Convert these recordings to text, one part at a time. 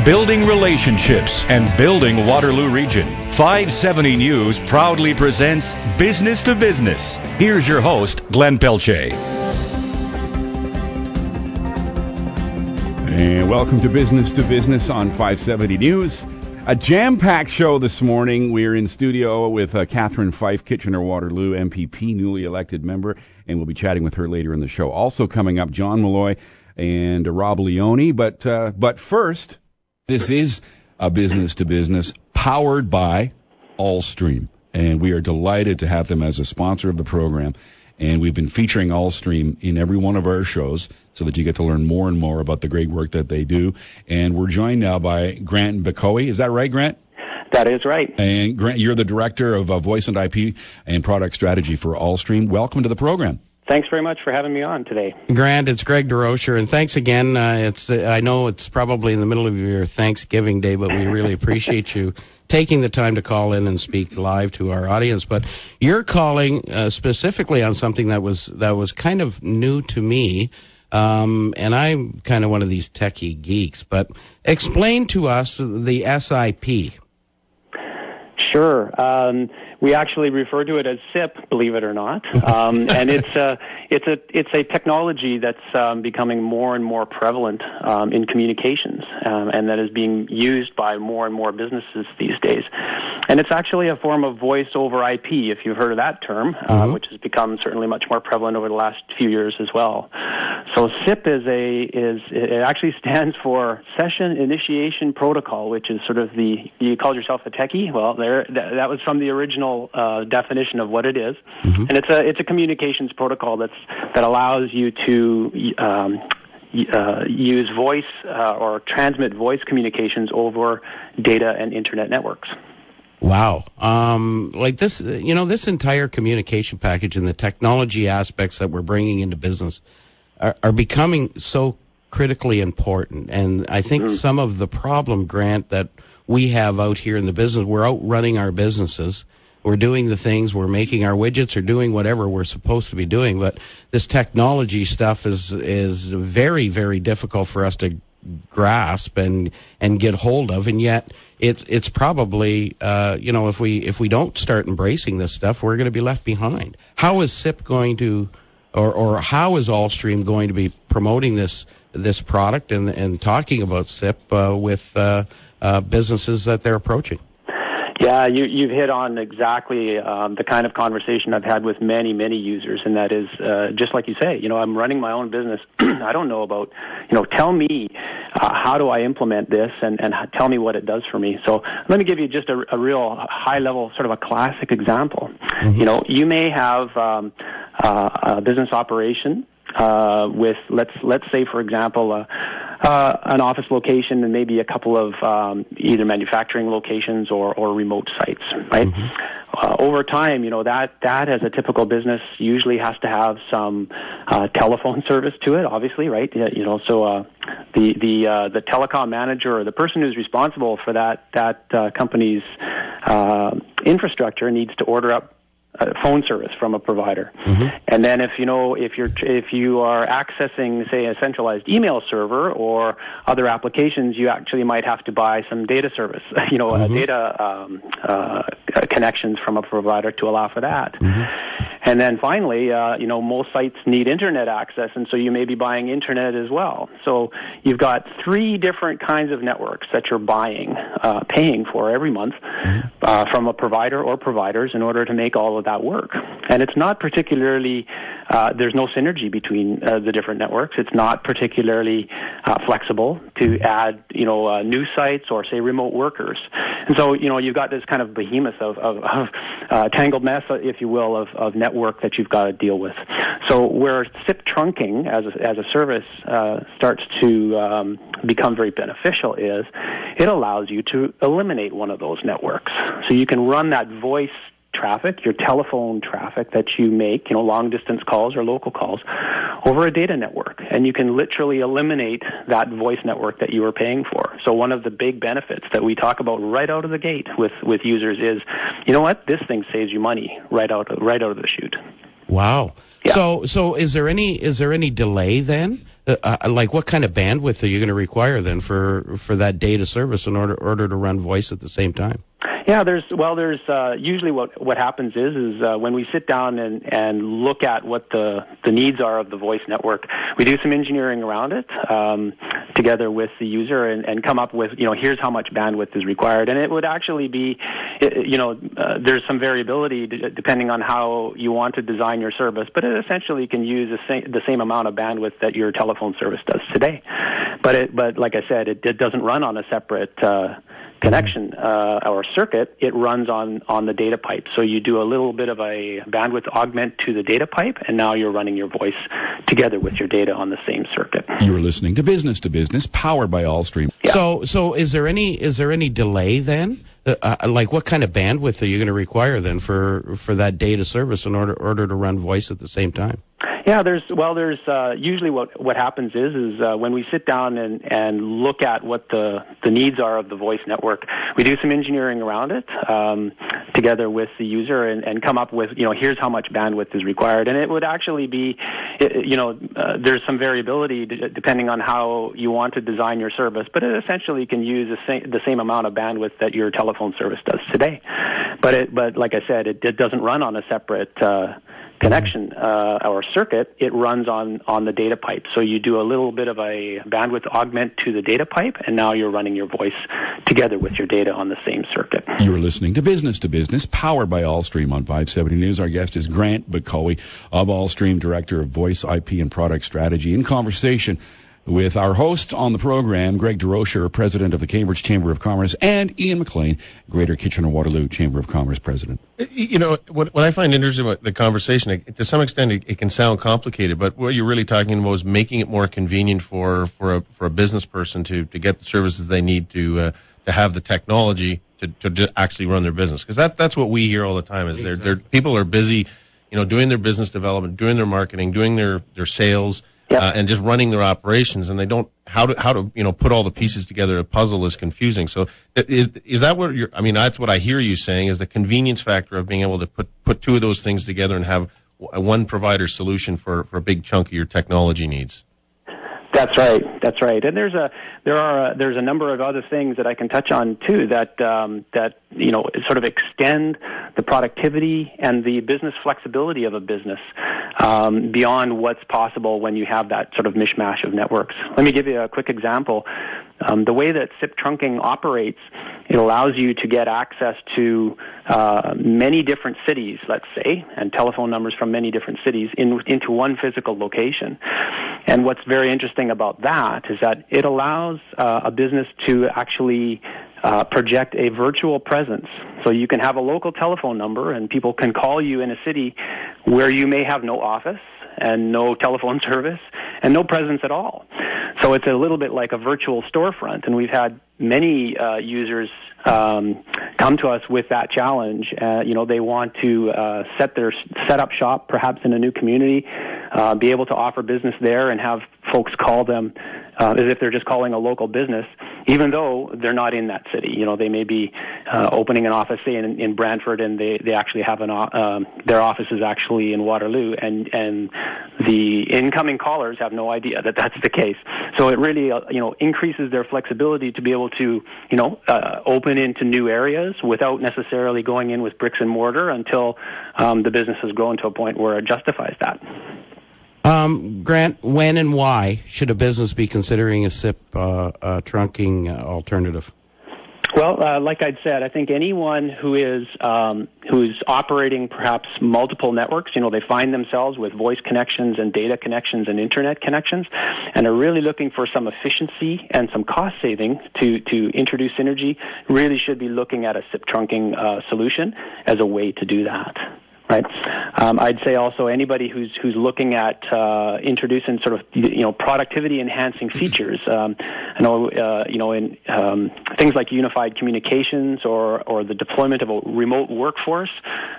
Building relationships and building Waterloo Region. 570 News proudly presents Business to Business. Here's your host, Glenn Pelletier. And welcome to Business on 570 News. A jam-packed show this morning. We're in studio with Catherine Fife, Kitchener-Waterloo MPP, newly elected member, and we'll be chatting with her later in the show. Also coming up, John Malloy and Rob Leone. But first, this is a Business to Business powered by Allstream, and we are delighted to have them as a sponsor of the program. And we've been featuring Allstream in every one of our shows so that you get to learn more and more about the great work that they do. And we're joined now by Grant Bacoe. Is that right, Grant? That is right. And Grant, you're the Director of Voice and IP and Product Strategy for Allstream. Welcome to the program. Thanks very much for having me on today. Grant, it's Greg DeRocher, and thanks again. I know it's probably in the middle of your Thanksgiving Day, but we really appreciate you taking the time to call in and speak live to our audience. But you're calling specifically on something that was kind of new to me, and I'm kind of one of these techie geeks. But explain to us the SIP. Sure. We actually refer to it as SIP, believe it or not, and it's a technology that's becoming more and more prevalent in communications, and that is being used by more and more businesses these days. And it's actually a form of voice over IP, if you've heard of that term, which has become certainly much more prevalent over the last few years as well. So SIP it actually stands for Session Initiation Protocol, which is sort of you called yourself a techie. Well, that was from the original definition of what it is, and it's a communications protocol that allows you to use voice or transmit voice communications over data and internet networks. Wow. Like this, this entire communication package and the technology aspects that we're bringing into business are becoming so critically important. And I think some of the problem, Grant, that we have out here in the business, we're out running our businesses. We're doing the things, we're making our widgets or doing whatever we're supposed to be doing. But this technology stuff is very, very difficult for us to grasp and get hold of. And yet it's probably, if we don't start embracing this stuff, we're going to be left behind. How is SIP going to, or how is Allstream going to be promoting this product and talking about SIP with businesses that they're approaching? Yeah, you've hit on exactly the kind of conversation I've had with many, many users, and that is just like you say, I'm running my own business. I don't know about, tell me how do I implement this and tell me what it does for me. So let me give you just a real high-level, sort of a classic example. You may have a business operation with, let's say, for example, an office location and maybe a couple of either manufacturing locations or remote sites, right? Over time, that as a typical business usually has to have some telephone service to it, obviously, right? So the telecom manager or the person who's responsible for that company's infrastructure needs to order up phone service from a provider. And then if you are accessing, say, a centralized email server or other applications, you actually might have to buy some data service, data connections from a provider to allow for that. And then finally, most sites need internet access, and so you may be buying internet as well. So you've got three different kinds of networks that you're paying for every month from a provider or providers in order to make all of that work. And it's not particularly, there's no synergy between the different networks. It's not particularly flexible to add, new sites or, say, remote workers. And so, you've got this kind of behemoth of tangled mess, if you will, of network that you've got to deal with. So where SIP trunking as a service starts to become very beneficial is it allows you to eliminate one of those networks. So you can run that voice traffic, your telephone traffic that you make, long distance calls or local calls, over a data network. And you can literally eliminate that voice network that you were paying for. So one of the big benefits that we talk about right out of the gate with users is, this thing saves you money right out of the chute. Wow. Yeah. So is there any delay then? Like what kind of bandwidth are you going to require then for that data service in order to run voice at the same time? Yeah, there's usually what happens is when we sit down and look at what the needs are of the voice network, we do some engineering around it together with the user and come up with, here's how much bandwidth is required. And it would actually be, there's some variability depending on how you want to design your service, but it essentially can use the same amount of bandwidth that your telephone service does today. But like I said, it doesn't run on a separate connection or circuit. It runs on the data pipe. So you do a little bit of a bandwidth augment to the data pipe, and now you're running your voice together with your data on the same circuit. You're listening to Business, powered by Allstream. Yeah. So is there any delay then? Like what kind of bandwidth are you going to require then for that data service in order to run voice at the same time? Yeah, there's usually what happens is when we sit down and look at what the needs are of the voice network, we do some engineering around it together with the user and come up with, here's how much bandwidth is required. And it would actually be, there's some variability depending on how you want to design your service, but it essentially can use the same amount of bandwidth that your telephone service does today. But like I said, it doesn't run on a separate connection or circuit. It runs on the data pipe. So you do a little bit of a bandwidth augment to the data pipe, and now you're running your voice together with your data on the same circuit. You're listening to Business, powered by Allstream on 570 News. Our guest is Grant Bacowie of Allstream, Director of Voice, IP, and Product Strategy, in conversation with our host on the program, Greg DeRocher, President of the Cambridge Chamber of Commerce, and Ian McLean, Greater Kitchener-Waterloo Chamber of Commerce President. What I find interesting about the conversation, to some extent it can sound complicated, but what you're really talking about is making it more convenient for a business person to get the services they need to have the technology to just actually run their business. Because that's what we hear all the time is people are busy, doing their business development, doing their marketing, doing their sales, and just running their operations, and they don't how to put all the pieces together. A puzzle is confusing. So is that what that's what I hear you saying, is the convenience factor of being able to put two of those things together and have one provider solution for a big chunk of your technology needs. That's right. And there's a number of other things that I can touch on too that sort of extend the productivity and the business flexibility of a business beyond what's possible when you have that sort of mishmash of networks. Let me give you a quick example. The way that SIP trunking operates, it allows you to get access to many different cities, let's say, and telephone numbers from many different cities into one physical location. And what's very interesting about that is that it allows a business to actually project a virtual presence. So you can have a local telephone number and people can call you in a city where you may have no office and no telephone service and no presence at all. So it's a little bit like a virtual storefront, and we've had many users come to us with that challenge. They want to set up shop perhaps in a new community, be able to offer business there and have folks call them as if they're just calling a local business, even though they're not in that city. They may be opening an office, say, in Brantford, and they actually have their office is actually in Waterloo, and the incoming callers have no idea that that's the case. So it really, increases their flexibility to be able to, open into new areas without necessarily going in with bricks and mortar until the business has grown to a point where it justifies that. Grant, when and why should a business be considering a SIP trunking alternative? Well, like I'd said, I think anyone who's operating perhaps multiple networks, they find themselves with voice connections and data connections and internet connections, and are really looking for some efficiency and some cost saving to introduce synergy, really should be looking at a SIP trunking solution as a way to do that. Right. I'd say also anybody who's looking at introducing sort of productivity enhancing features. I know in things like unified communications or the deployment of a remote workforce.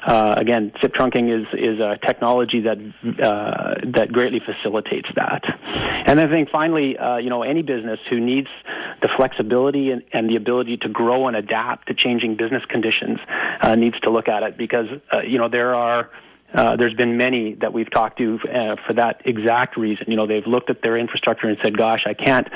Again, SIP trunking is a technology that greatly facilitates that. And I think finally, any business who needs the flexibility and the ability to grow and adapt to changing business conditions needs to look at it, because there are there's been many that we've talked to for that exact reason. They've looked at their infrastructure and said, gosh, I can't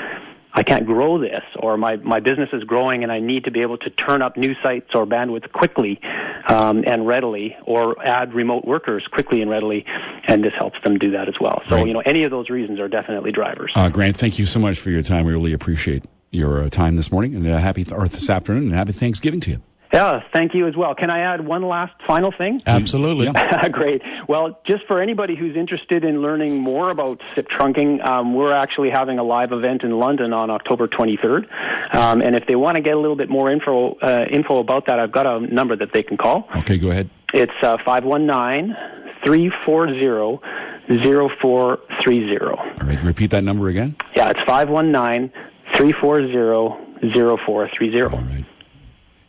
grow this, or my business is growing and I need to be able to turn up new sites or bandwidth quickly and readily, or add remote workers quickly and readily, and this helps them do that as well. So, right. Any of those reasons are definitely drivers. Grant, thank you so much for your time. We really appreciate your time this morning, and this afternoon, and happy Thanksgiving to you. Yeah, thank you as well. Can I add one last final thing? Absolutely. Yeah. Great. Well, just for anybody who's interested in learning more about SIP trunking, we're actually having a live event in London on October 23rd. And if they want to get a little bit more info about that, I've got a number that they can call. Okay, go ahead. It's 519-340-0430. All right, repeat that number again. Yeah, it's 519-340-0430. All right.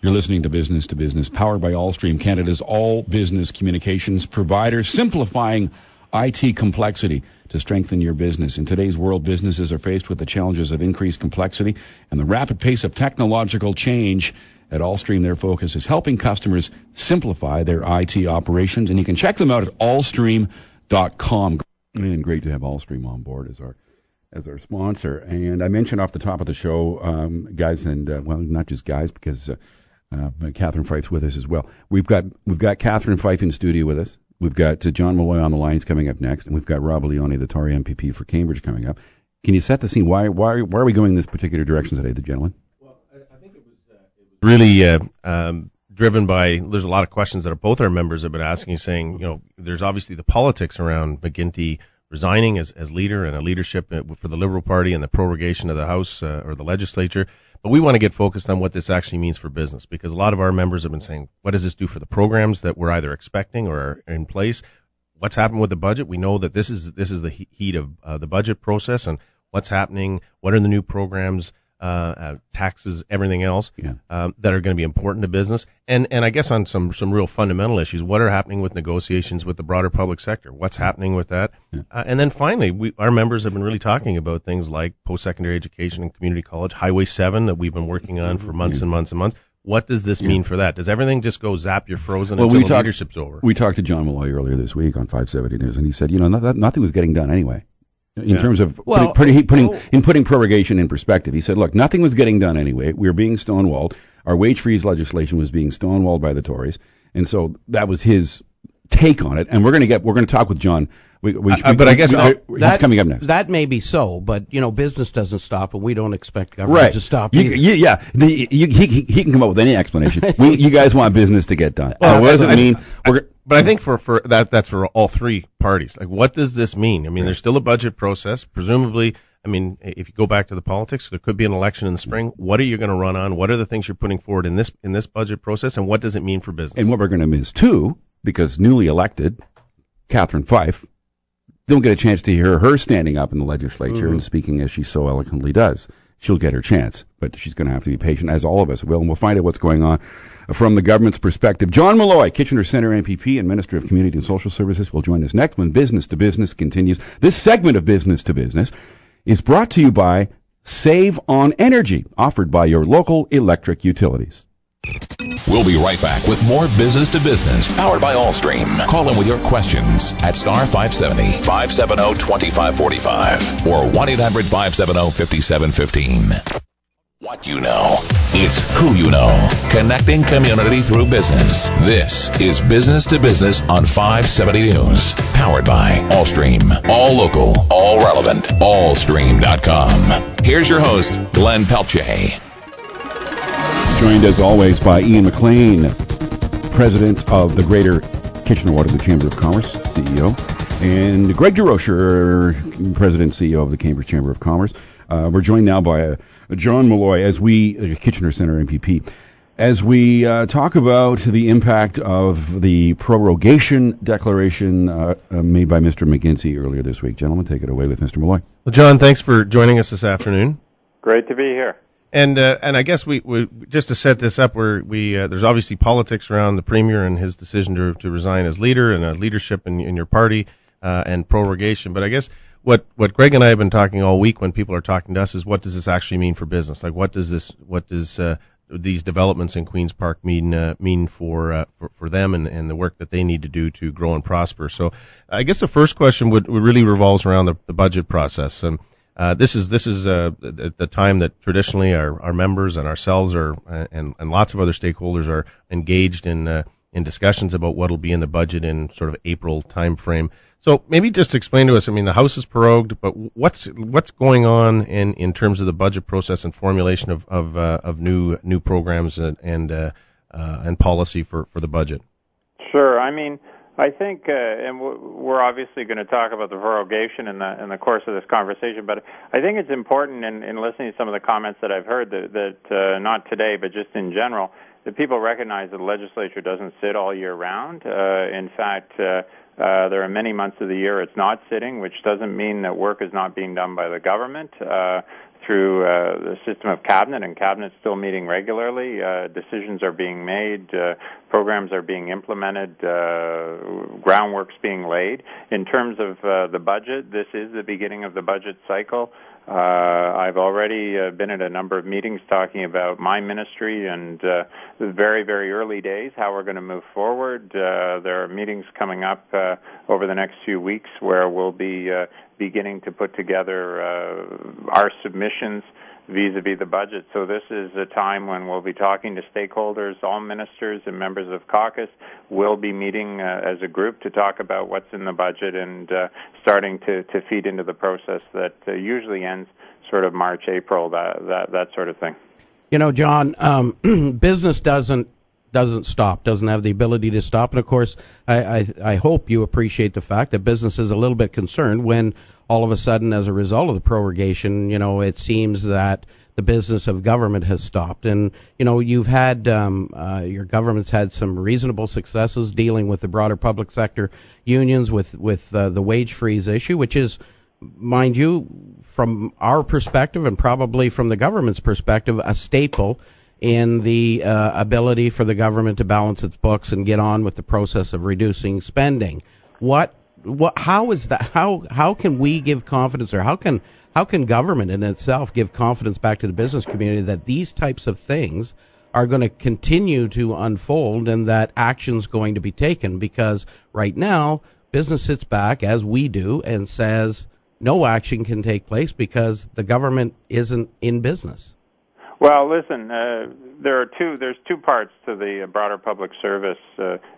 You're listening to Business, powered by Allstream, Canada's all business communications provider, simplifying IT complexity to strengthen your business. In today's world, businesses are faced with the challenges of increased complexity and the rapid pace of technological change. At Allstream, their focus is helping customers simplify their IT operations, and you can check them out at allstream.com. And great to have Allstream on board as our sponsor. And I mentioned off the top of the show, guys, and not just guys, because Catherine Fife's with us as well. We've got Catherine Fife in studio with us. We've got John Malloy on the line. He's coming up next, and we've got Rob Leone, the Tory MPP for Cambridge, coming up. Can you set the scene? Why are we going this particular direction today, the gentlemen? Well, I think it was really driven by. There's a lot of questions that both our members have been asking, saying, there's obviously the politics around McGuinty resigning as leader and a leadership for the Liberal Party and the prorogation of the House or the legislature. But we want to get focused on what this actually means for business, because a lot of our members have been saying, what does this do for the programs that we're either expecting or are in place? What's happened with the budget? We know that this is the heat of the budget process, and what's happening, what are the new programs, taxes, everything else that are going to be important to business. And I guess on some real fundamental issues, what are happening with negotiations with the broader public sector? What's happening with that? Yeah. And then finally, our members have been really talking about things like post-secondary education and community college, Highway 7 that we've been working on for months and months and months. What does this mean for that? Does everything just go zap, you're frozen until the leadership's over? We talked to John Malloy earlier this week on 570 News, and he said, nothing was getting done anyway. In terms of putting prorogation in perspective, he said, look, nothing was getting done anyway. We were being stonewalled. Our wage freeze legislation was being stonewalled by the Tories, and so that was his take on it. And we're going to talk with John. But I guess that's coming up next. That may be so, but business doesn't stop, and we don't expect government to stop. He can come up with any explanation. You guys want business to get done. What does it mean? But I think for that's for all three parties. Like, what does this mean? I mean, there's still a budget process. Presumably, if you go back to the politics, there could be an election in the spring. What are you going to run on? What are the things you're putting forward in this budget process, and what does it mean for business? And what we're going to miss too, because newly elected Catherine Fife, don't get a chance to hear her standing up in the legislature and speaking as she so eloquently does. She'll get her chance, but she's going to have to be patient, as all of us will, and we'll find out what's going on from the government's perspective. John Malloy, Kitchener Centre MPP and Minister of Community and Social Services, will join us next when Business to Business continues. This segment of Business to Business is brought to you by Save on Energy, offered by your local electric utilities. We'll be right back with more Business to Business, powered by Allstream. Call in with your questions at star 570 570 2545 or 1-800-570-5715. What you know. It's who you know. Connecting community through business. This is Business to Business on 570 News. Powered by Allstream. All local, all relevant. Allstream.com. Here's your host, Glenn Pelletier. Joined as always by Ian McLean, President of the Greater Kitchener-Waterloo Chamber of Commerce, CEO, and Greg DeRocher, President and CEO of the Cambridge Chamber of Commerce. We're joined now by John Malloy, Kitchener Centre MPP, as we talk about the impact of the prorogation declaration made by Mr. McGuinty earlier this week. Gentlemen, take it away with Mr. Malloy. Well, John, thanks for joining us this afternoon. Great to be here. And I guess we just to set this up, there's obviously politics around the Premier and his decision to resign as leader and leadership in your party and prorogation. But I guess what Greg and I have been talking all week when people are talking to us is, what does this actually mean for business? Like, what does these developments in Queen's Park mean for them and the work that they need to do to grow and prosper. So I guess the first question would really revolves around the budget process. And this is the time that traditionally our members and ourselves and lots of other stakeholders are engaged in discussions about what will be in the budget in sort of April timeframe. So maybe just explain to us, I mean, the House is prorogued, but what's going on in terms of the budget process and formulation of new programs and policy for the budget? Sure. I mean, I think, and we're obviously going to talk about the prorogation in the course of this conversation, but I think it's important in listening to some of the comments that I've heard that not today, but just in general, that people recognize that the legislature doesn't sit all year round. In fact, there are many months of the year it's not sitting, which doesn't mean that work is not being done by the government through the system of cabinet, and cabinet's still meeting regularly. Decisions are being made, programs are being implemented, groundwork's being laid. In terms of the budget, this is the beginning of the budget cycle. I've already been at a number of meetings talking about my ministry and the very, very early days, how we're going to move forward. There are meetings coming up over the next few weeks where we'll be beginning to put together our submissions vis-a-vis the budget. So this is a time when we'll be talking to stakeholders. All ministers and members of caucus will be meeting as a group to talk about what's in the budget and starting to feed into the process that usually ends sort of March, April, that sort of thing. You know, John, business doesn't stop, doesn't have the ability to stop. And, of course, I hope you appreciate the fact that business is a little bit concerned when all of a sudden, as a result of the prorogation, it seems that the business of government has stopped. And, you've had, your government's had some reasonable successes dealing with the broader public sector unions with the wage freeze issue, which is, mind you, from our perspective and probably from the government's perspective, a staple in the ability for the government to balance its books and get on with the process of reducing spending. How is that? How can we give confidence, or how can government in itself give confidence back to the business community that these types of things are going to continue to unfold and that action's going to be taken? Because right now, business sits back, as we do, and says no action can take place because the government isn't in business. Well, listen, there's two parts to the broader public service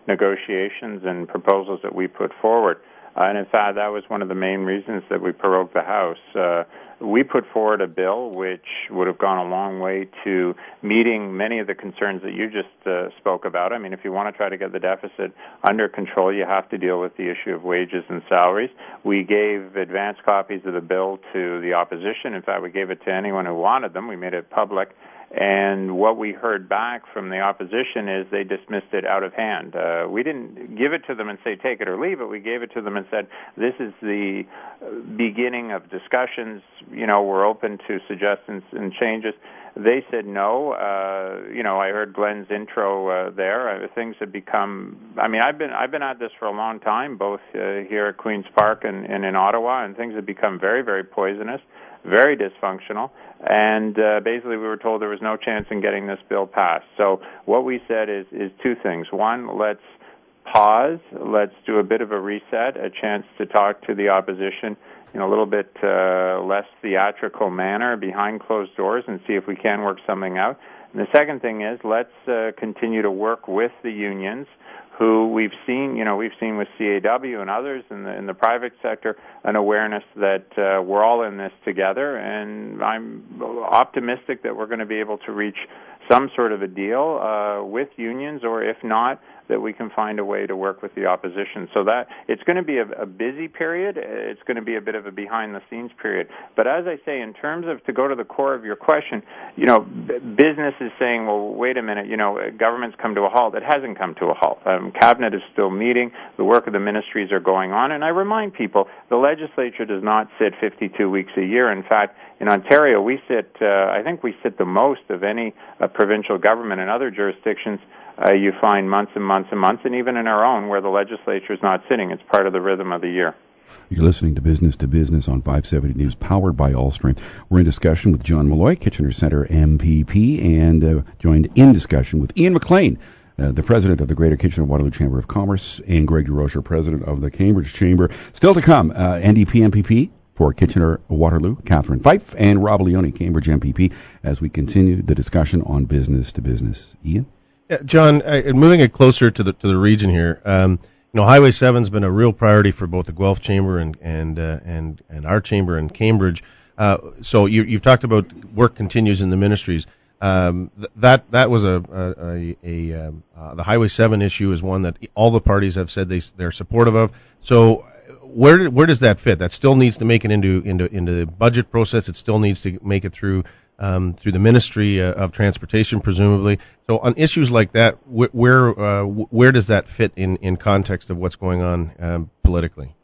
negotiations and proposals that we put forward. And in fact, that was one of the main reasons that we prorogued the House. We put forward a bill which would have gone a long way to meeting many of the concerns that you just spoke about. I mean, if you want to try to get the deficit under control, you have to deal with the issue of wages and salaries. We gave advance copies of the bill to the opposition. In fact, we gave it to anyone who wanted them. We made it public. And what we heard back from the opposition is they dismissed it out of hand. We didn't give it to them and say take it or leave it. We gave it to them and said this is the beginning of discussions. We're open to suggestions and changes. They said no. I heard Glenn's intro there. Things have become. I mean, I've been at this for a long time, both here at Queen's Park and in Ottawa, and things have become very, very poisonous, very dysfunctional. And basically, we were told there was no chance in getting this bill passed. So what we said is two things. One, let's pause. Let's do a bit of a reset, a chance to talk to the opposition in a little bit less theatrical manner behind closed doors and see if we can work something out. And the second thing is let's continue to work with the unions who we've seen with CAW and others in the private sector, an awareness that we're all in this together, and I'm optimistic that we're going to be able to reach some sort of a deal with unions, or if not, that we can find a way to work with the opposition. So that it's going to be a busy period. It's going to be a bit of a behind-the-scenes period. But as I say, in terms of, to go to the core of your question, business is saying, well, wait a minute, government's come to a halt. It hasn't come to a halt. Cabinet is still meeting. The work of the ministries are going on. And I remind people, the legislature does not sit 52 weeks a year. In fact, in Ontario, we sit, I think we sit the most of any provincial government. In other jurisdictions, you find months and months and months, and even in our own, where the legislature is not sitting. It's part of the rhythm of the year. You're listening to Business on 570 News, powered by Allstream. We're in discussion with John Malloy, Kitchener Centre MPP, and joined in discussion with Ian McLean, the president of the Greater Kitchener-Waterloo Chamber of Commerce, and Greg DeRocher, president of the Cambridge Chamber. Still to come, NDP MPP for Kitchener-Waterloo, Catherine Fife, and Rob Leone, Cambridge MPP, as we continue the discussion on business to business. Ian? Yeah, John, moving it closer to the region here, Highway 7's been a real priority for both the Guelph Chamber and our chamber in Cambridge. So you've talked about work continues in the ministries. That was the Highway 7 issue is one that all the parties have said they're supportive of. So where does that fit? That still needs to make it into the budget process. It still needs to make it through the Ministry of Transportation, presumably. So on issues like that, where does that fit in context of what's going on politically?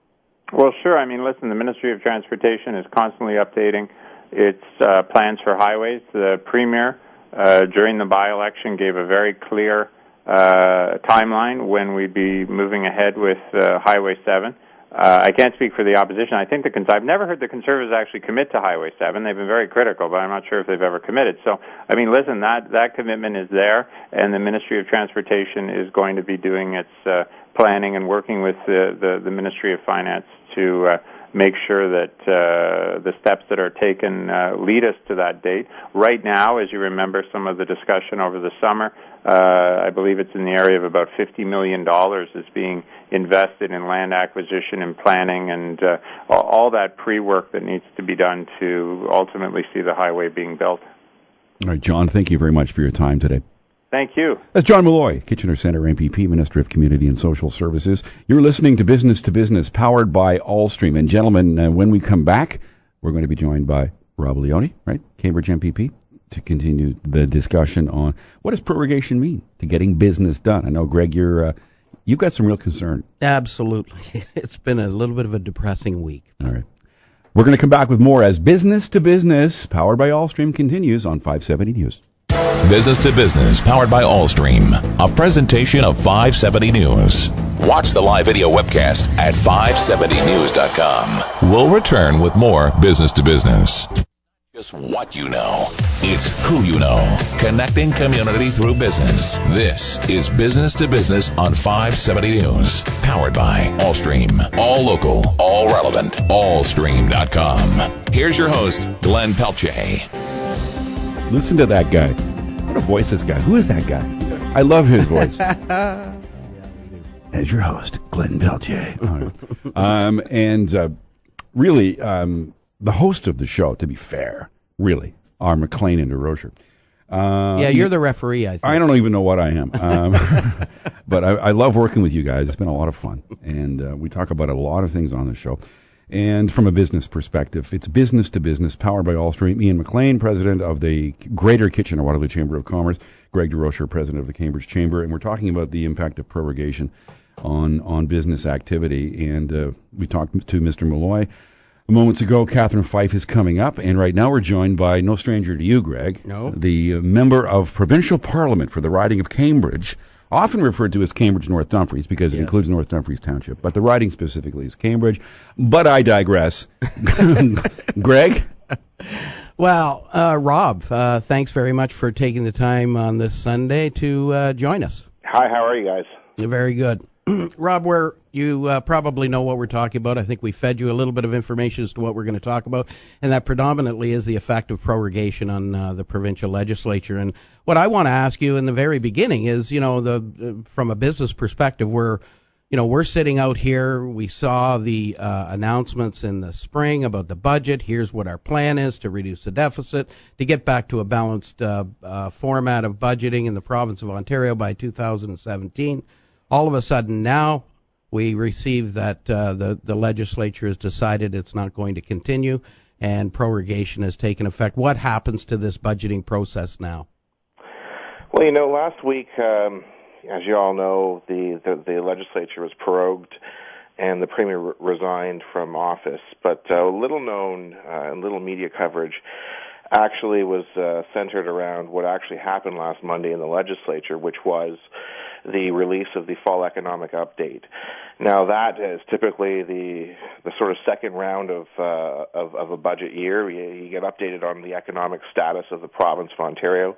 Well, sure. I mean, listen, the Ministry of Transportation is constantly updating its plans for highways. The Premier, during the by-election, gave a very clear timeline when we'd be moving ahead with Highway 7. I can't speak for the opposition. I think I've never heard the Conservatives actually commit to Highway 7. They've been very critical, but I'm not sure if they've ever committed. So, I mean, listen, that commitment is there, and the Ministry of Transportation is going to be doing its planning and working with the Ministry of Finance to make sure that the steps that are taken lead us to that date. Right now, as you remember some of the discussion over the summer, I believe it's in the area of about $50 million is being invested in land acquisition and planning and all that pre-work that needs to be done to ultimately see the highway being built. All right, John, thank you very much for your time today. Thank you. That's John Malloy, Kitchener Centre MPP, Minister of Community and Social Services. You're listening to Business, powered by Allstream. And gentlemen, when we come back, we're going to be joined by Rob Leone, right, Cambridge MPP, to continue the discussion on what does prorogation mean to getting business done. I know, Greg, you've got some real concern. Absolutely. It's been a little bit of a depressing week. All right. We're going to come back with more as Business, powered by Allstream, continues on 570 News. Business, powered by Allstream. A presentation of 570 News. Watch the live video webcast at 570news.com. We'll return with more Business to Business. Just what you know. It's who you know. Connecting community through business. This is Business to Business on 570 News. Powered by Allstream. All local, all relevant. Allstream.com. Here's your host, Glenn Pelletier. Listen to that guy. What a voice this guy. Who is that guy? I love his voice. As your host, Glenn Pelletier. Really, the host of the show, to be fair, really, are McLean and DeRocher. You're the referee, I think. I don't even know what I am. But I love working with you guys. It's been a lot of fun. And we talk about a lot of things on the show. And from a business perspective, it's Business to Business, powered by Allstream. Ian McLean, president of the Greater Kitchener-Waterloo Chamber of Commerce. Greg DeRocher, president of the Cambridge Chamber. And we're talking about the impact of prorogation on business activity. And we talked to Mr. Malloy moments ago. Catherine Fife is coming up. And right now we're joined by no stranger to you, Greg. No. The member of Provincial Parliament for the riding of Cambridge, often referred to as Cambridge North Dumfries because it includes North Dumfries Township, but the riding specifically is Cambridge. But I digress. Greg? Well, Rob, thanks very much for taking the time on this Sunday to join us. Hi, how are you guys? Very good. Rob, you probably know what we're talking about. I think we fed you a little bit of information as to what we're going to talk about, and that predominantly is the effect of prorogation on the provincial legislature. And what I want to ask you in the very beginning is, from a business perspective, we're sitting out here. We saw the announcements in the spring about the budget. Here's what our plan is to reduce the deficit, to get back to a balanced format of budgeting in the province of Ontario by 2017. All of a sudden now we receive that the legislature has decided it's not going to continue and prorogation has taken effect. What happens to this budgeting process now? Well, last week, as you all know, the legislature was prorogued and the Premier resigned from office. But little known and little media coverage, actually was centered around what actually happened last Monday in the legislature, which was the release of the fall economic update. Now, that is typically the sort of second round of a budget year. You get updated on the economic status of the province of Ontario.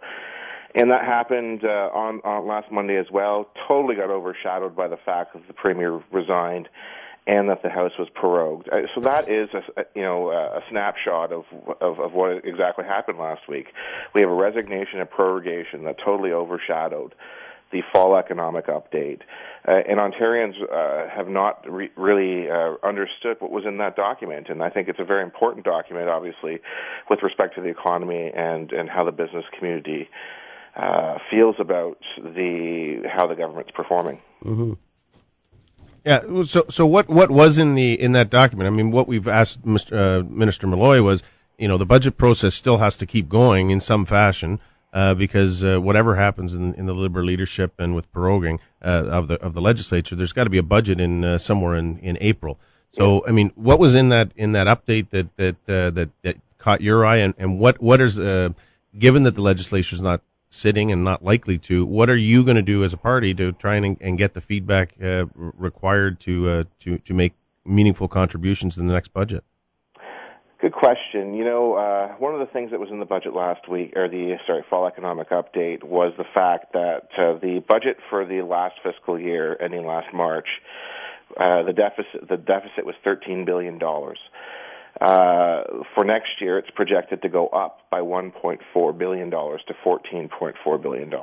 And that happened on last Monday as well. Totally got overshadowed by the fact that the Premier resigned and that the House was prorogued. So that is a snapshot of what exactly happened last week. We have a resignation and prorogation that totally overshadowed the fall economic update. And Ontarians have not really understood what was in that document. And I think it's a very important document, obviously, with respect to the economy and how the business community feels about how the government's performing. Mm-hmm. Yeah. So what was in that document? I mean, what we've asked Minister Malloy was, the budget process still has to keep going in some fashion because whatever happens in the Liberal leadership and with proroguing of the legislature, there's got to be a budget in somewhere in April. So I mean, what was in that update that caught your eye, and what is given that the legislature is not sitting and not likely to, what are you going to do as a party to try and get the feedback required to make meaningful contributions in the next budget? Good question. One of the things that was in the budget last week, or fall economic update, was the fact that the budget for the last fiscal year, ending last March, the deficit was $13 billion. For next year, it's projected to go up by $1.4 billion to $14.4 billion.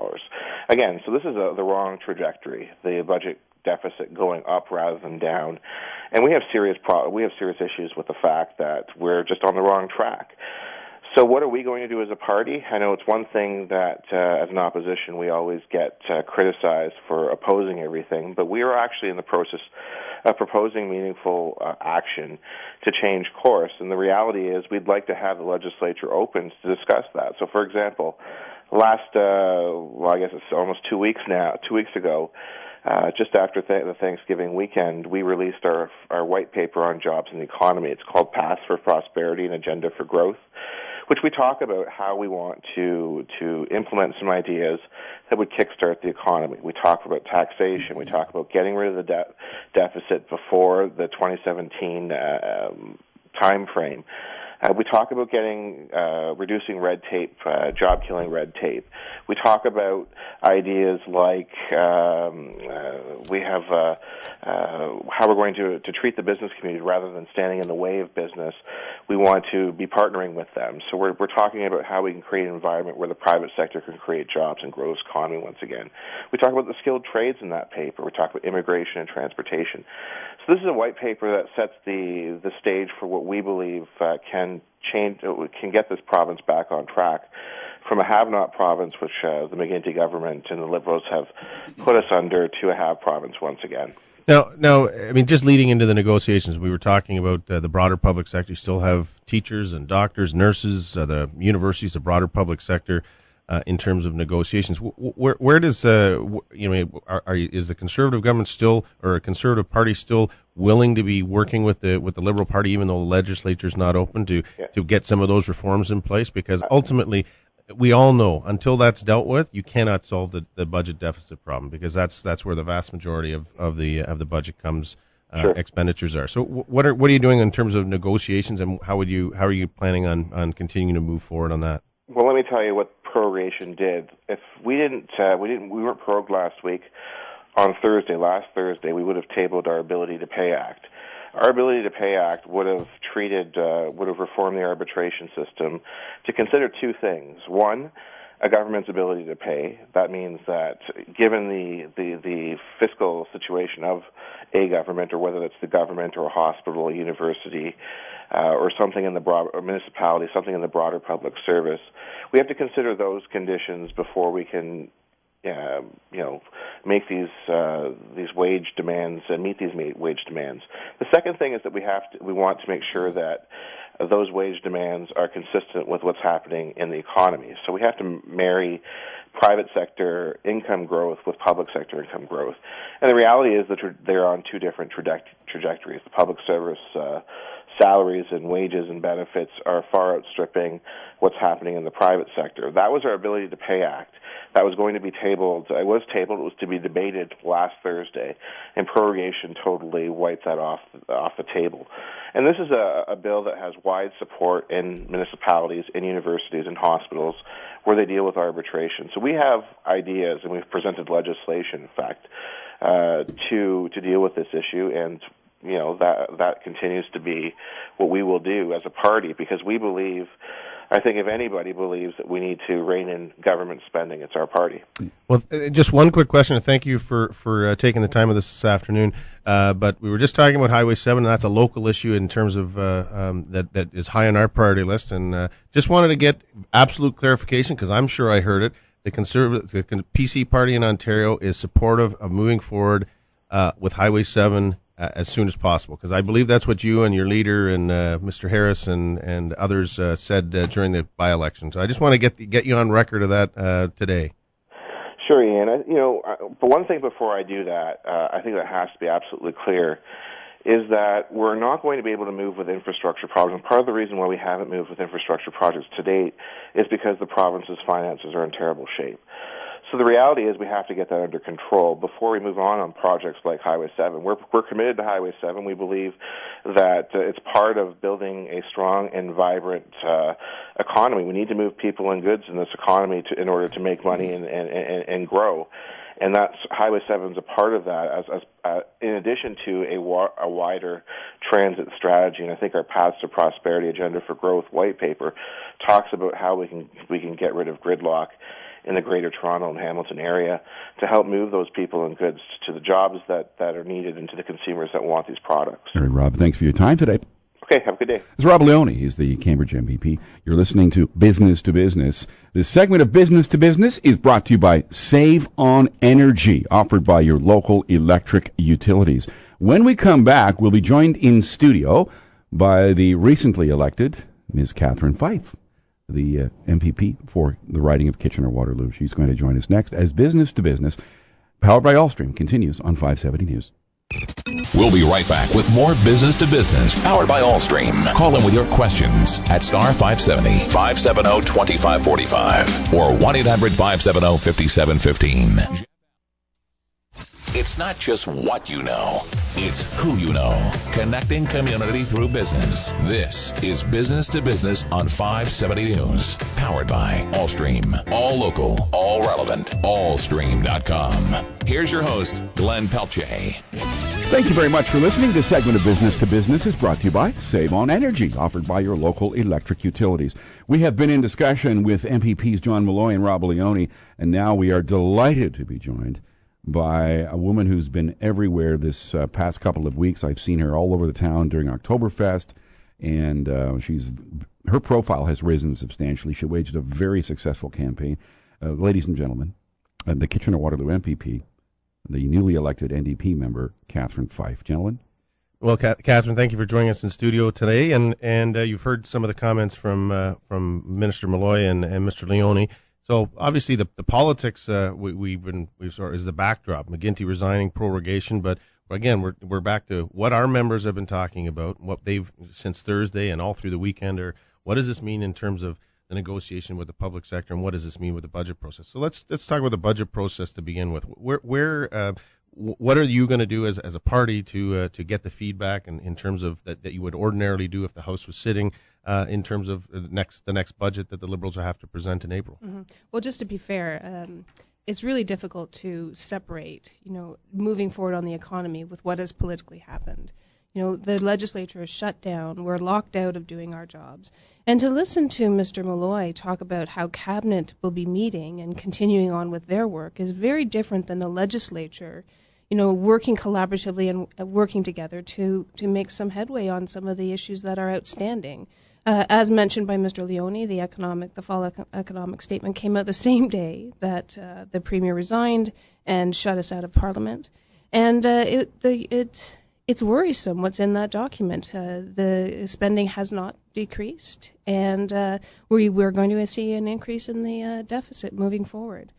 Again, so this is the wrong trajectory. The budget deficit going up rather than down, and we have serious issues with the fact that we're just on the wrong track. So what are we going to do as a party? I know it's one thing that as an opposition we always get criticized for opposing everything, but we are actually in the process of proposing meaningful action to change course. And the reality is we'd like to have the legislature open to discuss that. So, for example, I guess it's almost 2 weeks ago, just after the Thanksgiving weekend, we released our white paper on jobs and the economy. It's called Paths for Prosperity and Agenda for Growth, which we talk about how we want to implement some ideas that would kickstart the economy. We talk about taxation. We talk about getting rid of the deficit before the 2017 time frame. We talk about reducing red tape, job-killing red tape. We talk about ideas like we have how we're going to treat the business community rather than standing in the way of business. We want to be partnering with them. So we're talking about how we can create an environment where the private sector can create jobs and grow the economy once again. We talk about the skilled trades in that paper. We talk about immigration and transportation. So this is a white paper that sets the stage for what we believe can get this province back on track from a have-not province, which the McGuinty government and the Liberals have put us under, to a have province once again. Now, I mean, just leading into the negotiations, we were talking about the broader public sector. You still have teachers and doctors, nurses, the universities, the broader public sector. In terms of negotiations, where does is the Conservative government still, or a Conservative Party still willing to be working with the Liberal Party, even though the legislature is not open to get some of those reforms in place? Because ultimately, we all know until that's dealt with, you cannot solve the budget deficit problem, because that's where the vast majority of the budget comes. Expenditures are. So what are you doing in terms of negotiations, and how are you planning on continuing to move forward on that? Well, let me tell you what prorogation did. If we weren't prorogued last week. On last Thursday, we would have tabled our Ability to Pay Act. Our Ability to Pay Act would have reformed the arbitration system to consider two things. One, a government's ability to pay. That means that given the fiscal situation of a government, or whether it's the government or a hospital, a university, or something in the broader municipality, something in the broader public service, we have to consider those conditions before we can, make these wage demands and meet these wage demands. The second thing is that we want to make sure that those wage demands are consistent with what's happening in the economy. So we have to marry private sector income growth with public sector income growth. And the reality is that they're on two different trajectories. The public service salaries and wages and benefits are far outstripping what's happening in the private sector. That was our Ability to Pay Act. That was going to be tabled. It was to be debated last Thursday, and prorogation totally wiped that off the table. And this is a bill that has wide support in municipalities, in universities, and hospitals where they deal with arbitration. So we have ideas, and we've presented legislation, in fact, to deal with this issue, and that continues to be what we will do as a party, because we believe, I think if anybody believes that we need to rein in government spending, it's our party. Well, just one quick question, and thank you for taking the time with us this afternoon. But we were just talking about Highway 7, and that's a local issue in terms of that is high on our priority list. And just wanted to get absolute clarification, because I'm sure I heard it. The PC party in Ontario is supportive of moving forward with Highway 7 as soon as possible, because I believe that's what you and your leader and Mr. Harris and others said during the by-election. So I just want to get you on record of that today. Sure, Ian. But one thing before I do that, I think that has to be absolutely clear, is that we're not going to be able to move with infrastructure projects. And part of the reason why we haven't moved with infrastructure projects to date is because the province's finances are in terrible shape. So the reality is we have to get that under control before we move on projects like Highway 7. We're committed to Highway 7. We believe that it's part of building a strong and vibrant economy. We need to move people and goods in this economy in order to make money and grow. And that's Highway 7 is a part of that, as in addition to a wider transit strategy. And I think our Paths to Prosperity Agenda for Growth white paper talks about how we can get rid of gridlock in the Greater Toronto and Hamilton area to help move those people and goods to the jobs that are needed and to the consumers that want these products. All right, Rob, thanks for your time today. Okay, have a good day. It's Rob Leone. He's the Cambridge MVP. You're listening to Business to Business. This segment of Business to Business is brought to you by Save on Energy, offered by your local electric utilities. When we come back, we'll be joined in studio by the recently elected Ms. Catherine Fife, the MPP for the riding of Kitchener-Waterloo. She's going to join us next as Business to Business, powered by Allstream, continues on 570 News. We'll be right back with more Business to Business, powered by Allstream. Call in with your questions at star 570 570 2545 or 1-800-570-5715. It's not just what you know, it's who you know. Connecting community through business. This is Business to Business on 570 News. Powered by Allstream. All local, all relevant, allstream.com. Here's your host, Glenn Pelletier. Thank you very much for listening. This segment of Business to Business is brought to you by Save on Energy, offered by your local electric utilities. We have been in discussion with MPPs John Malloy and Rob Leone, and now we are delighted to be joined by a woman who's been everywhere this past couple of weeks. I've seen her all over the town during Oktoberfest, and her profile has risen substantially. She waged a very successful campaign. Ladies and gentlemen, the Kitchener-Waterloo MPP, the newly elected NDP member, Catherine Fife. Gentlemen? Well, Catherine, thank you for joining us in studio today, and you've heard some of the comments from Minister Malloy and Mr. Leone. So obviously the politics we've sort of is the backdrop. McGuinty resigning, prorogation, but again we're back to what our members have been talking about, what they've since Thursday and all through the weekend. Or what does this mean in terms of the negotiation with the public sector, and what does this mean with the budget process? So let's talk about the budget process to begin with. What are you going to do as a party to get the feedback and in terms of that you would ordinarily do if the House was sitting? In terms of the next budget that the Liberals will have to present in April. Mm-hmm. Well, just to be fair, it's really difficult to separate, moving forward on the economy with what has politically happened. The legislature is shut down. We're locked out of doing our jobs. And to listen to Mr. Malloy talk about how Cabinet will be meeting and continuing on with their work is very different than the legislature working collaboratively and working together to make some headway on some of the issues that are outstanding. As mentioned by Mr. Leone, the fall economic statement came out the same day that the Premier resigned and shut us out of Parliament. And it's worrisome what's in that document. The spending has not decreased, and we're going to see an increase in the deficit moving forward.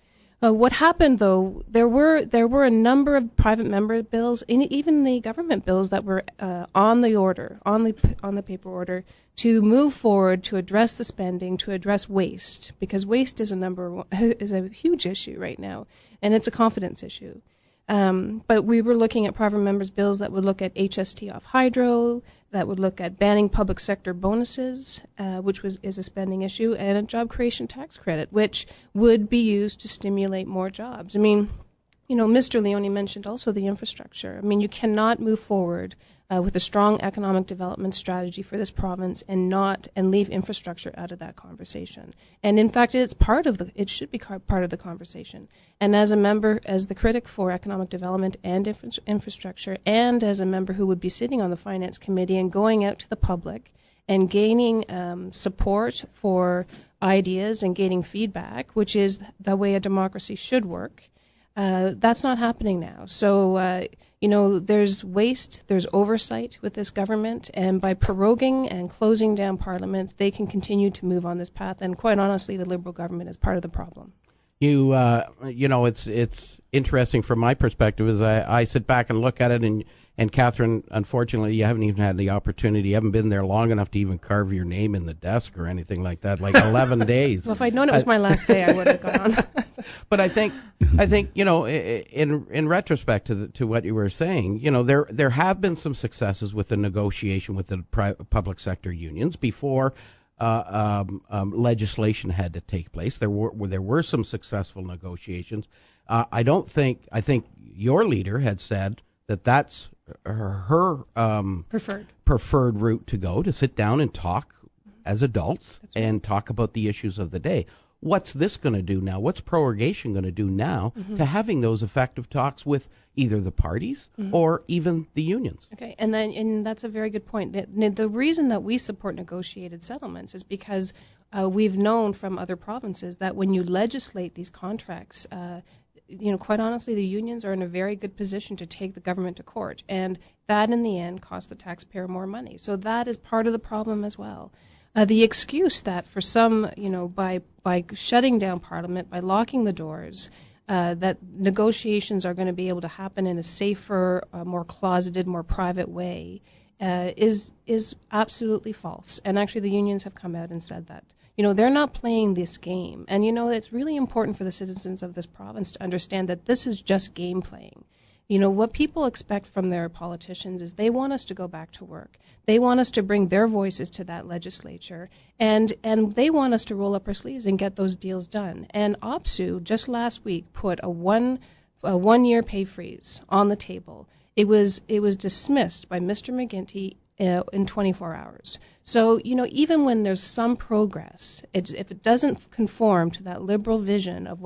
What happened, though, there were a number of private member bills, and even the government bills that were on the paper order to move forward to address the spending, to address waste, because waste is a huge issue right now, and it's a confidence issue. But we were looking at private members' bills that would look at HST off hydro, that would look at banning public sector bonuses, which is a spending issue, and a job creation tax credit, which would be used to stimulate more jobs. I mean, Mr. Leone mentioned also the infrastructure. I mean, you cannot move forward with a strong economic development strategy for this province and leave infrastructure out of that conversation. And in fact, it should be part of the conversation. And as the critic for economic development and infrastructure, and as a member who would be sitting on the finance committee and going out to the public and gaining support for ideas and gaining feedback, which is the way a democracy should work, that's not happening now. So, there's waste, there's oversight with this government, and by proroguing and closing down Parliament, they can continue to move on this path. And quite honestly, the Liberal government is part of the problem. It's interesting from my perspective as I sit back and look at it, and Catherine, unfortunately, you haven't even had the opportunity. You haven't been there long enough to even carve your name in the desk or anything like that, like 11 days. Well, if I'd known it was my last day, I would have gone on. But I think in retrospect to what you were saying, there have been some successes with the negotiation with the public sector unions before legislation had to take place. There were some successful negotiations. I think your leader had said that that's her preferred route to go, to sit down and talk as adults and talk about the issues of the day. What's this going to do now? What's prorogation going to do now to having those effective talks with either the parties or even the unions? Okay, and that's a very good point. The reason that we support negotiated settlements is because we've known from other provinces that when you legislate these contracts, quite honestly, the unions are in a very good position to take the government to court, and that in the end costs the taxpayer more money. So that is part of the problem as well. The excuse that for some, by shutting down Parliament, by locking the doors, that negotiations are going to be able to happen in a safer, more closeted, more private way, is absolutely false. And actually, the unions have come out and said that. They're not playing this game. And, it's really important for the citizens of this province to understand that this is just game playing. What people expect from their politicians is they want us to go back to work. They want us to bring their voices to that legislature, and they want us to roll up our sleeves and get those deals done. And OPSU just last week put a one-year pay freeze on the table. It was dismissed by Mr. McGuinty in 24 hours. So, even when there's some progress, if it doesn't conform to that Liberal vision of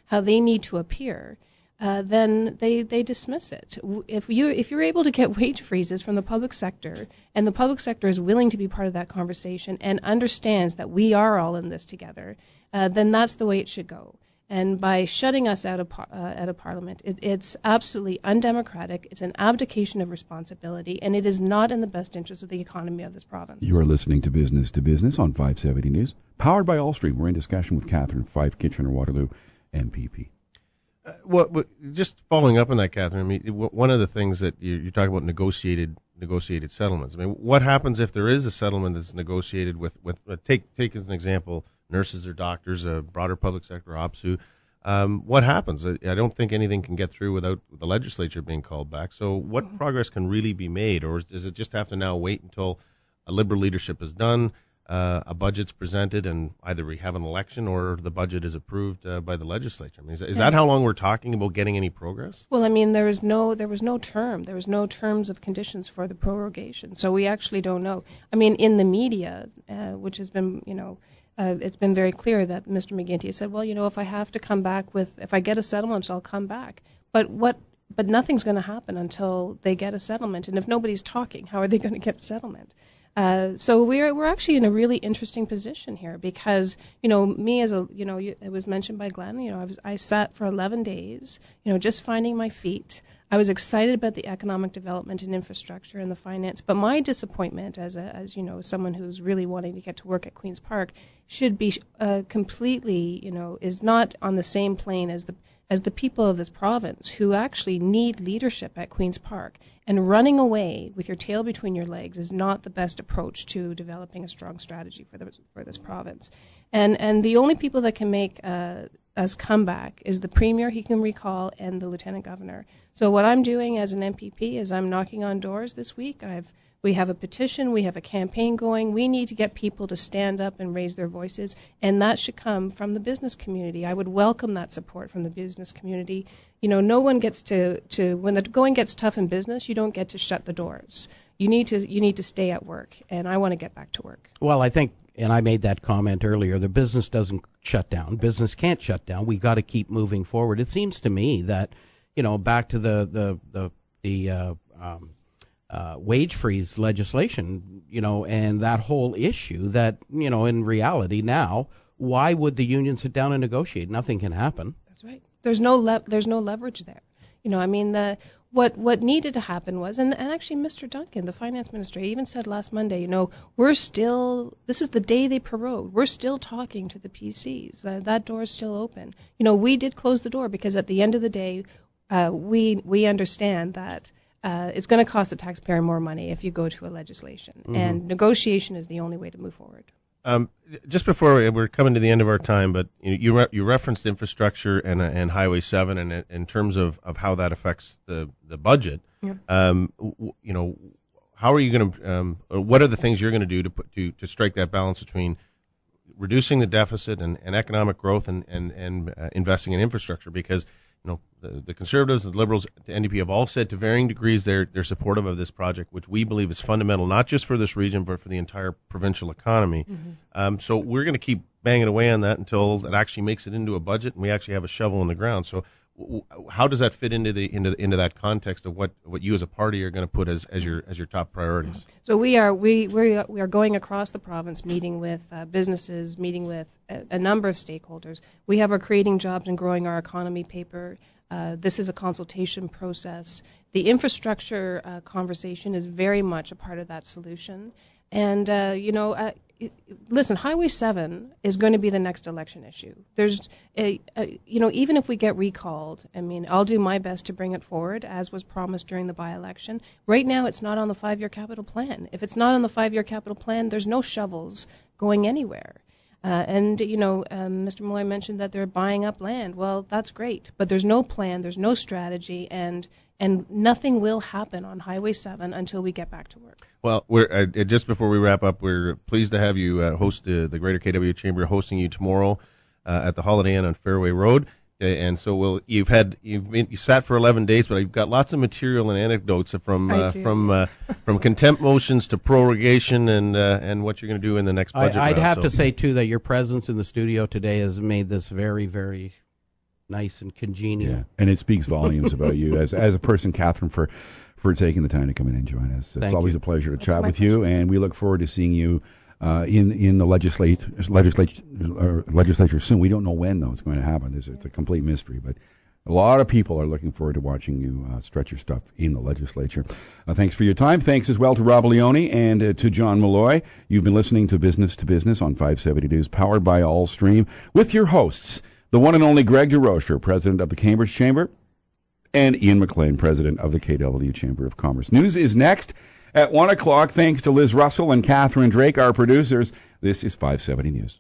how they need to appear, then they dismiss it. If you're able to get wage freezes from the public sector, and the public sector is willing to be part of that conversation and understands that we are all in this together, then that's the way it should go. And by shutting us out of Parliament, it's absolutely undemocratic. It's an abdication of responsibility, and it is not in the best interest of the economy of this province. You are listening to Business on 570 News, powered by Allstream. We're in discussion with Catherine Fife, Kitchener-Waterloo MPP. Well, just following up on that, Catherine, I mean, one of the things that you talk about negotiated settlements. I mean, what happens if there is a settlement that's negotiated with take as an example, nurses or doctors, a broader public sector, OPSU? What happens? I don't think anything can get through without the legislature being called back. So what progress can really be made, or does it just have to now wait until a Liberal leadership is done, a budget's presented, and either we have an election or the budget is approved by the legislature? I mean, is that how long we're talking about getting any progress? Well, I mean, there was no term. There was no terms of conditions for the prorogation. So we actually don't know. I mean, in the media, which has been, it's been very clear that Mr. McGuinty said, well, if I have to come back if I get a settlement, I'll come back. But nothing's going to happen until they get a settlement. And if nobody's talking, how are they going to get a settlement? So we're actually in a really interesting position here because, me as it was mentioned by Glenn, I sat for 11 days, just finding my feet. I was excited about the economic development and infrastructure and the finance, but my disappointment as you know, someone who's really wanting to get to work at Queen's Park should be completely, you know, is not on the same plane as the people of this province who actually need leadership at Queen's Park. And running away with your tail between your legs is not the best approach to developing a strong strategy for this province. And the only people that can make us come back is the Premier, he can recall, and the Lieutenant Governor. So what I'm doing as an MPP is I'm knocking on doors this week. We have a petition, we have a campaign going. We need to get people to stand up and raise their voices, and that should come from the business community. I would welcome that support from the business community. You know, no one gets to when the going gets tough in business, you don't get to shut the doors. You need to stay at work, and I want to get back to work. Well, I think, and I made that comment earlier, the business doesn't shut down. Business can't shut down. We got to keep moving forward. It seems to me that, you know, back to the wage freeze legislation, you know, and that whole issue that, you know, in reality now, why would the union sit down and negotiate? Nothing can happen. That's right. There's no leverage there. You know, I mean, what needed to happen was, and actually Mr. Duncan, the finance minister, even said last Monday, you know, this is the day they prorogued. We're still talking to the PCs. That door is still open. You know, we did close the door because at the end of the day, we understand that it's going to cost the taxpayer more money if you go to a legislation, and negotiation is the only way to move forward. Just before we're coming to the end of our time, but you referenced infrastructure and Highway 7, and in terms of how that affects the budget. Yeah. You know, how are you going to? What are the things you're going to do to strike that balance between reducing the deficit and economic growth and investing in infrastructure? Because you know, the Conservatives, the Liberals, the NDP have all said to varying degrees they're supportive of this project, which we believe is fundamental, not just for this region, but for the entire provincial economy. So we're going to keep banging away on that until it actually makes it into a budget and we actually have a shovel in the ground. So how does that fit into that context of what you as a party are going to put as your top priorities? So we are going across the province, meeting with businesses, meeting with a number of stakeholders. We have our Creating Jobs and Growing Our Economy paper. This is a consultation process. The infrastructure conversation is very much a part of that solution. And listen, Highway 7 is going to be the next election issue. There's, even if we get recalled, I mean, I'll do my best to bring it forward, as was promised during the by-election. Right now, it's not on the 5-year capital plan. If it's not on the 5-year capital plan, there's no shovels going anywhere. Mr. Malloy mentioned that they're buying up land. Well, that's great, but there's no plan, there's no strategy, and nothing will happen on Highway 7 until we get back to work. Well, we're just before we wrap up, we're pleased to have you host the Greater KW Chamber hosting you tomorrow at the Holiday Inn on Fairway Road. And so you sat for 11 days, but you've got lots of material and anecdotes from contempt motions to prorogation and what you're going to do in the next budget. I'd have to say too that your presence in the studio today has made this very, very nice and congenial. Yeah, and it speaks volumes about you as a person, Catherine, for taking the time to come in and join us. It's always a pleasure to chat with you, and we look forward to seeing you in the legislature soon. We don't know when, though, it's going to happen. It's a complete mystery, but a lot of people are looking forward to watching you stretch your stuff in the legislature. Thanks for your time. Thanks as well to Rob Leone and to John Malloy. You've been listening to Business on 570 News, powered by Allstream, with your hosts, the one and only Greg DeRocher, president of the Cambridge Chamber, and Ian McLean, president of the KW Chamber of Commerce. News is next at 1 o'clock. Thanks to Liz Russell and Catherine Drake, our producers. This is 570 News.